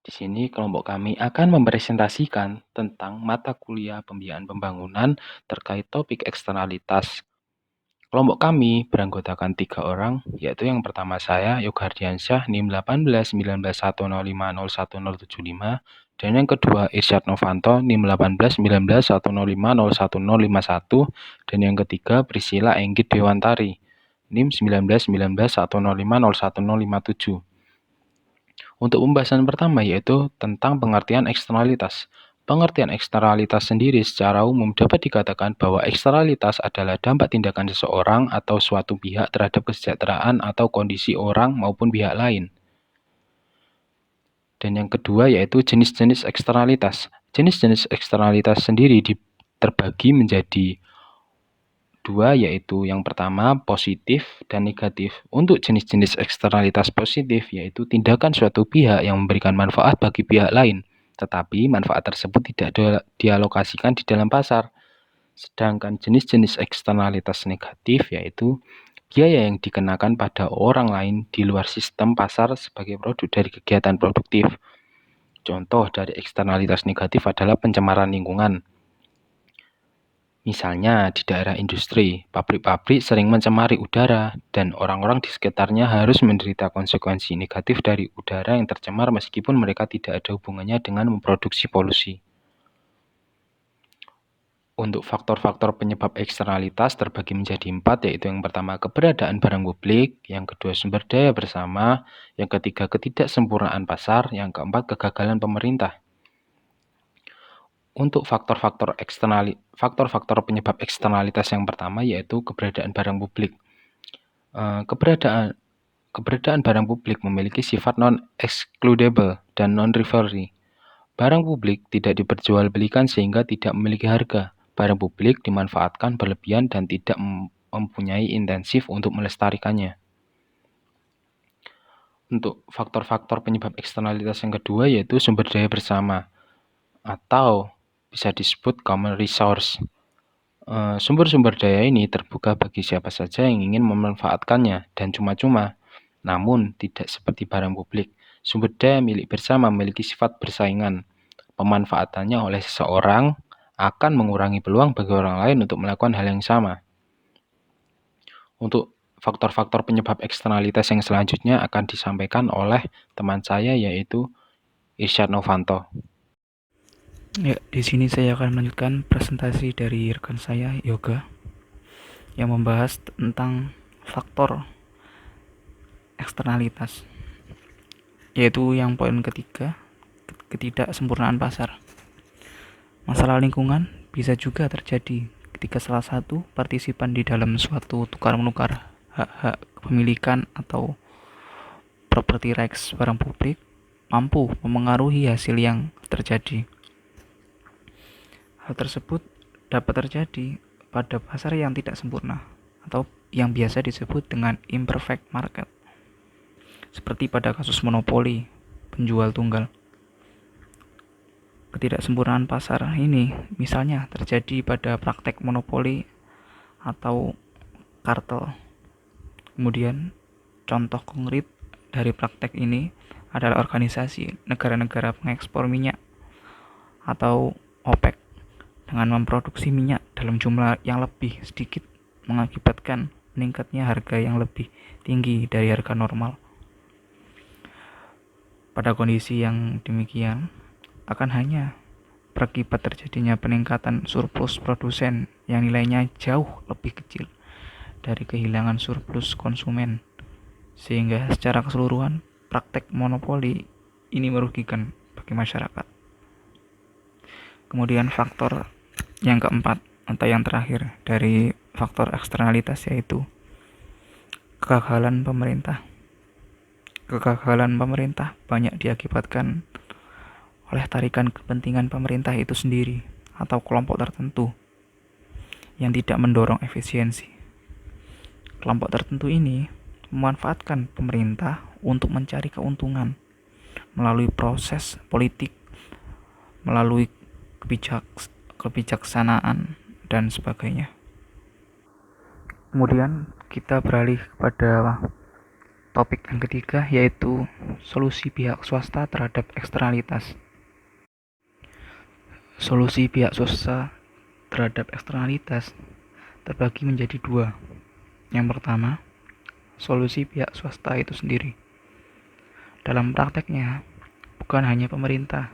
Di sini kelompok kami akan mempresentasikan tentang mata kuliah pembiayaan pembangunan terkait topik eksternalitas. Kelompok kami beranggotakan 3 orang, yaitu yang pertama saya, Yoga Ardiansyah, NIM 181910501075, dan yang kedua Irsyad Novanto, NIM 181910501051, dan yang ketiga Priscilla Enggit Dewantari, NIM 191910501057. Untuk pembahasan pertama yaitu tentang pengertian eksternalitas. Pengertian eksternalitas sendiri secara umum dapat dikatakan bahwa eksternalitas adalah dampak tindakan seseorang atau suatu pihak terhadap kesejahteraan atau kondisi orang maupun pihak lain. Dan yang kedua yaitu jenis-jenis eksternalitas. Jenis-jenis eksternalitas sendiri terbagi menjadi 2, yaitu yang pertama positif dan negatif. Untuk jenis-jenis eksternalitas positif yaitu tindakan suatu pihak yang memberikan manfaat bagi pihak lain, tetapi manfaat tersebut tidak dialokasikan di dalam pasar. Sedangkan jenis-jenis eksternalitas negatif yaitu biaya yang dikenakan pada orang lain di luar sistem pasar sebagai produk dari kegiatan produktif. Contoh dari eksternalitas negatif adalah pencemaran lingkungan. Misalnya di daerah industri, pabrik-pabrik sering mencemari udara dan orang-orang di sekitarnya harus menderita konsekuensi negatif dari udara yang tercemar meskipun mereka tidak ada hubungannya dengan memproduksi polusi. Untuk faktor-faktor penyebab eksternalitas terbagi menjadi 4, yaitu yang pertama keberadaan barang publik, yang kedua sumber daya bersama, yang ketiga ketidaksempurnaan pasar, yang keempat kegagalan pemerintah. Untuk faktor-faktor penyebab eksternalitas yang pertama yaitu keberadaan barang publik. Keberadaan barang publik memiliki sifat non-excludable dan non-rivalry. Barang publik tidak diperjualbelikan sehingga tidak memiliki harga. Barang publik dimanfaatkan berlebihan dan tidak mempunyai intensif untuk melestarikannya. Untuk faktor-faktor penyebab eksternalitas yang kedua yaitu sumber daya bersama atau bisa disebut common resource. Sumber-sumber daya ini terbuka bagi siapa saja yang ingin memanfaatkannya dan cuma-cuma. Namun, tidak seperti barang publik. Sumber daya milik bersama memiliki sifat bersaingan. Pemanfaatannya oleh seseorang akan mengurangi peluang bagi orang lain untuk melakukan hal yang sama. Untuk faktor-faktor penyebab eksternalitas yang selanjutnya akan disampaikan oleh teman saya yaitu Irsyad Novanto. Ya, di sini saya akan melanjutkan presentasi dari rekan saya, Yoga, yang membahas tentang faktor eksternalitas, yaitu yang poin ketiga, ketidaksempurnaan pasar. Masalah lingkungan bisa juga terjadi ketika salah satu partisipan di dalam suatu tukar-menukar hak-hak kepemilikan atau property rights barang publik mampu memengaruhi hasil yang terjadi. Hal tersebut dapat terjadi pada pasar yang tidak sempurna atau yang biasa disebut dengan imperfect market, seperti pada kasus monopoli penjual tunggal. Ketidaksempurnaan pasar ini misalnya terjadi pada praktek monopoli atau kartel. Kemudian contoh konkret dari praktek ini adalah organisasi negara-negara pengekspor minyak atau OPEC dengan memproduksi minyak dalam jumlah yang lebih sedikit mengakibatkan meningkatnya harga yang lebih tinggi dari harga normal. Pada kondisi yang demikian akan hanya berakibat terjadinya peningkatan surplus produsen yang nilainya jauh lebih kecil dari kehilangan surplus konsumen, sehingga secara keseluruhan praktek monopoli ini merugikan bagi masyarakat. Kemudian faktor yang keempat atau yang terakhir dari faktor eksternalitas yaitu kegagalan pemerintah. Kegagalan pemerintah banyak diakibatkan oleh tarikan kepentingan pemerintah itu sendiri atau kelompok tertentu yang tidak mendorong efisiensi. Kelompok tertentu ini memanfaatkan pemerintah untuk mencari keuntungan melalui proses politik, melalui kebijaksanaan dan sebagainya. Kemudian kita beralih kepada topik yang ketiga, yaitu solusi pihak swasta terhadap eksternalitas. Solusi pihak swasta terhadap eksternalitas terbagi menjadi dua. Yang pertama, solusi pihak swasta itu sendiri. Dalam prakteknya, bukan hanya pemerintah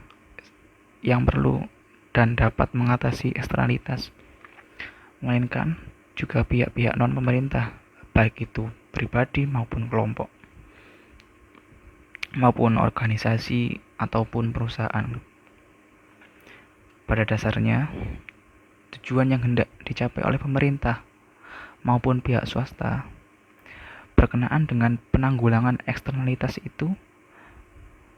yang perlu dan dapat mengatasi eksternalitas, melainkan juga pihak-pihak non-pemerintah, baik itu pribadi maupun kelompok, maupun organisasi ataupun perusahaan. Pada dasarnya, tujuan yang hendak dicapai oleh pemerintah maupun pihak swasta berkenaan dengan penanggulangan eksternalitas itu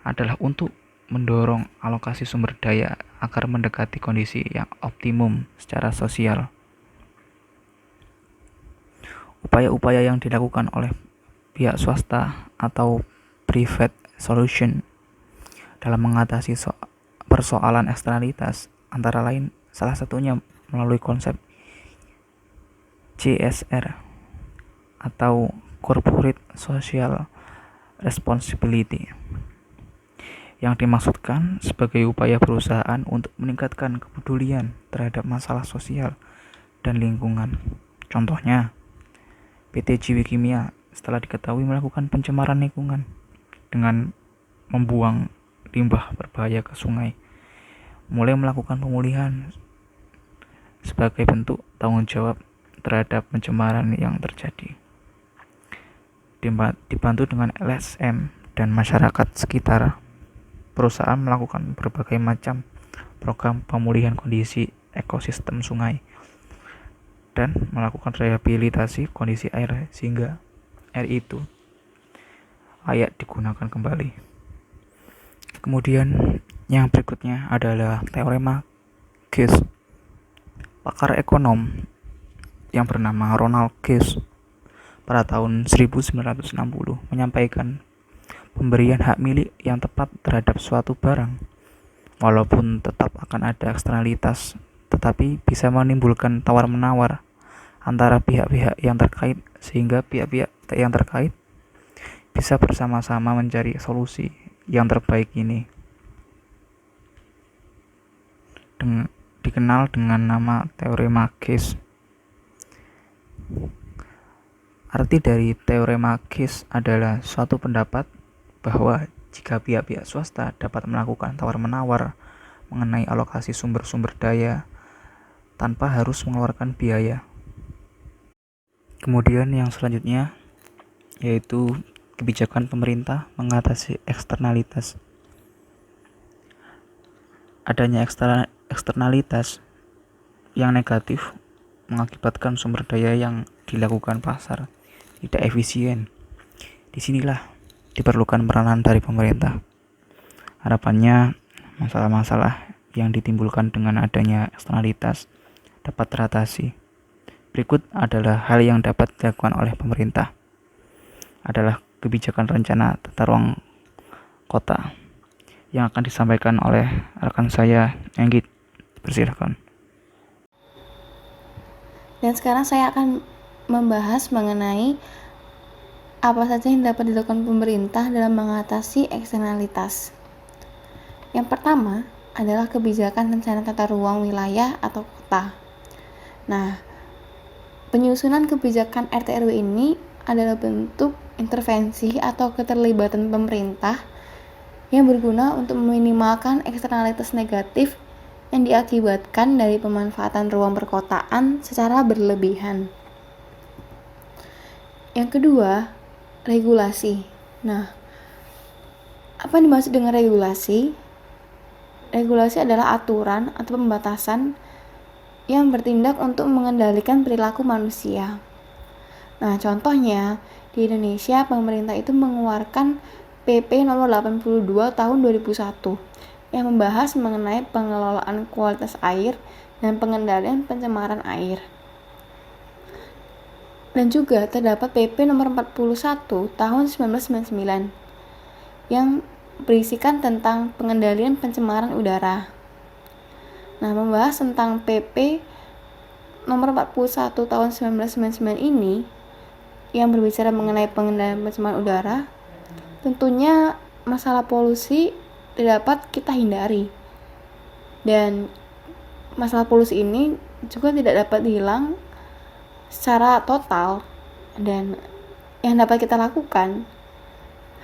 adalah untuk mendorong alokasi sumber daya agar mendekati kondisi yang optimum secara sosial. Upaya-upaya yang dilakukan oleh pihak swasta atau private solution dalam mengatasi persoalan eksternalitas antara lain salah satunya melalui konsep CSR atau Corporate Social Responsibility, yang dimaksudkan sebagai upaya perusahaan untuk meningkatkan kepedulian terhadap masalah sosial dan lingkungan. Contohnya, PT Jiwi Kimia setelah diketahui melakukan pencemaran lingkungan dengan membuang limbah berbahaya ke sungai, mulai melakukan pemulihan sebagai bentuk tanggung jawab terhadap pencemaran yang terjadi. Dibantu dengan LSM dan masyarakat sekitar, perusahaan melakukan berbagai macam program pemulihan kondisi ekosistem sungai dan melakukan rehabilitasi kondisi air sehingga air itu layak digunakan kembali. Kemudian yang berikutnya adalah teorema Gies. Pakar ekonom yang bernama Ronald Gies pada tahun 1960 menyampaikan pemberian hak milik yang tepat terhadap suatu barang, walaupun tetap akan ada eksternalitas, tetapi bisa menimbulkan tawar-menawar antara pihak-pihak yang terkait sehingga pihak-pihak yang terkait bisa bersama-sama mencari solusi yang terbaik ini. Dikenal dengan nama teorema Gies. Arti dari teorema Gies adalah suatu pendapat bahwa jika pihak-pihak swasta dapat melakukan tawar-menawar mengenai alokasi sumber-sumber daya tanpa harus mengeluarkan biaya. Kemudian yang selanjutnya yaitu kebijakan pemerintah mengatasi eksternalitas. Adanya eksternalitas yang negatif mengakibatkan sumber daya yang dilakukan pasar tidak efisien. Disinilah diperlukan peranan dari pemerintah. Harapannya masalah-masalah yang ditimbulkan dengan adanya eksternalitas dapat teratasi. Berikut adalah hal yang dapat dilakukan oleh pemerintah. Adalah kebijakan rencana tata ruang kota yang akan disampaikan oleh rekan saya, Enggit. Persilakan. Dan sekarang saya akan membahas mengenai apa saja yang dapat dilakukan pemerintah dalam mengatasi eksternalitas. Yang pertama adalah kebijakan rencana tata ruang wilayah atau kota. Nah, penyusunan kebijakan RT/RW ini adalah bentuk intervensi atau keterlibatan pemerintah yang berguna untuk meminimalkan eksternalitas negatif yang diakibatkan dari pemanfaatan ruang perkotaan secara berlebihan. Yang kedua, regulasi. Nah, apa yang dimaksud dengan regulasi? Regulasi adalah aturan atau pembatasan yang bertindak untuk mengendalikan perilaku manusia. Nah, contohnya di Indonesia pemerintah itu mengeluarkan PP nomor 82 tahun 2001 yang membahas mengenai pengelolaan kualitas air dan pengendalian pencemaran air. Dan juga terdapat PP nomor 41 tahun 1999 yang berisikan tentang pengendalian pencemaran udara. Nah, membahas tentang PP nomor 41 tahun 1999 ini yang berbicara mengenai pengendalian pencemaran udara, tentunya masalah polusi dapat kita hindari. Dan masalah polusi ini juga tidak dapat hilang secara total, dan yang dapat kita lakukan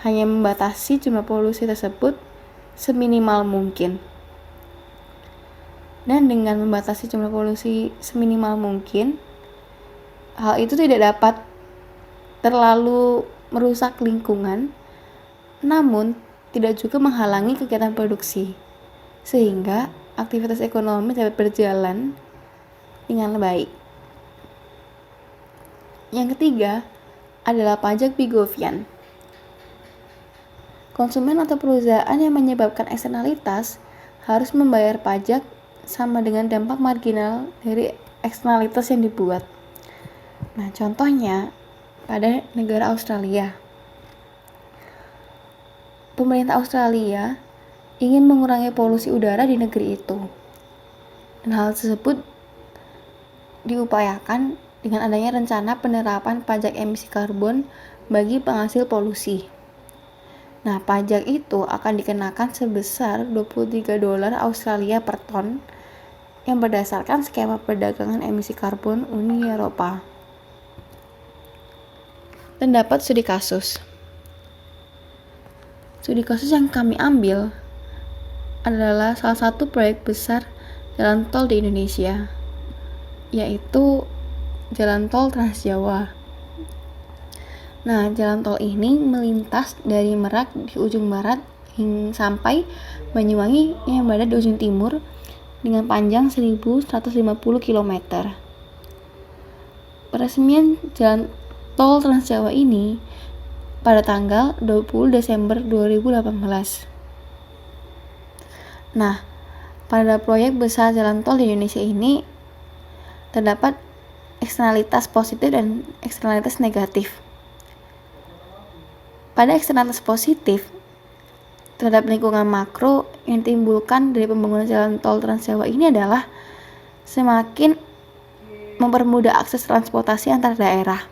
hanya membatasi jumlah polusi tersebut seminimal mungkin. Dan dengan membatasi jumlah polusi seminimal mungkin, hal itu tidak dapat terlalu merusak lingkungan, namun tidak juga menghalangi kegiatan produksi, sehingga aktivitas ekonomi dapat berjalan dengan baik. Yang ketiga adalah pajak Pigovian. Konsumen atau perusahaan yang menyebabkan eksternalitas harus membayar pajak sama dengan dampak marginal dari eksternalitas yang dibuat. Nah, contohnya pada negara Australia. Pemerintah Australia ingin mengurangi polusi udara di negeri itu. Dan hal tersebut diupayakan dengan adanya rencana penerapan pajak emisi karbon bagi penghasil polusi. Nah, pajak itu akan dikenakan sebesar $23 Australia per ton yang berdasarkan skema perdagangan emisi karbon Uni Eropa. Dan dapat studi kasus. Studi kasus yang kami ambil adalah salah satu proyek besar jalan tol di Indonesia, yaitu Jalan Tol Trans Jawa. Nah, jalan tol ini melintas dari Merak di ujung barat hingga sampai Banyuwangi yang berada di ujung timur dengan panjang 1.150 km. Peresmian Jalan Tol Trans Jawa ini pada tanggal 20 Desember 2018. Nah, pada proyek besar jalan tol di Indonesia ini terdapat eksternalitas positif dan eksternalitas negatif. Pada eksternalitas positif terhadap lingkungan makro yang ditimbulkan dari pembangunan jalan tol Trans Jawa ini adalah semakin mempermudah akses transportasi antar daerah.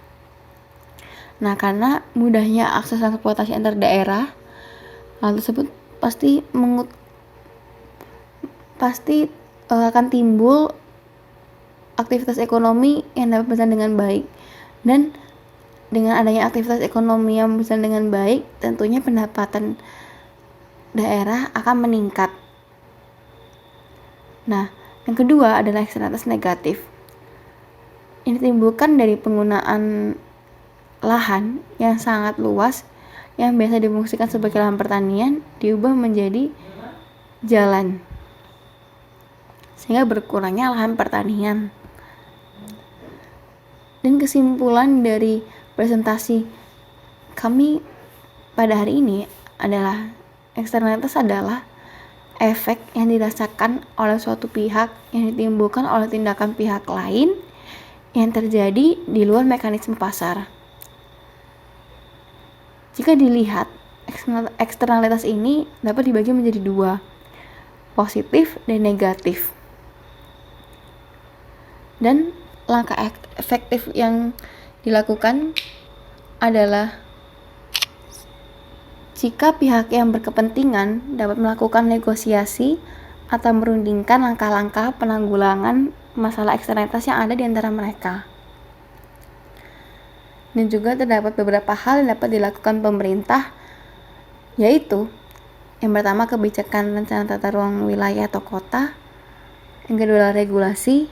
Nah, karena mudahnya akses transportasi antar daerah, hal tersebut pasti akan timbul aktivitas ekonomi yang dapat berjalan dengan baik. Dan dengan adanya aktivitas ekonomi yang berjalan dengan baik, tentunya pendapatan daerah akan meningkat. Nah, yang kedua adalah eksternalitas negatif. Ini ditimbulkan dari penggunaan lahan yang sangat luas yang biasa difungsikan sebagai lahan pertanian diubah menjadi jalan, sehingga berkurangnya lahan pertanian. Dan kesimpulan dari presentasi kami pada hari ini adalah eksternalitas adalah efek yang dirasakan oleh suatu pihak yang ditimbulkan oleh tindakan pihak lain yang terjadi di luar mekanisme pasar. Jika dilihat, eksternalitas ini dapat dibagi menjadi dua, positif dan negatif. Dan langkah efektif yang dilakukan adalah jika pihak yang berkepentingan dapat melakukan negosiasi atau merundingkan langkah-langkah penanggulangan masalah eksternalitas yang ada di antara mereka. Dan juga terdapat beberapa hal yang dapat dilakukan pemerintah, yaitu yang pertama kebijakan rencana tata ruang wilayah atau kota, yang kedua regulasi,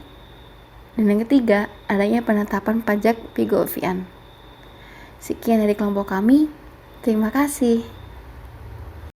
dan yang ketiga adanya penetapan pajak Pigovian. Sekian dari kelompok kami, terima kasih.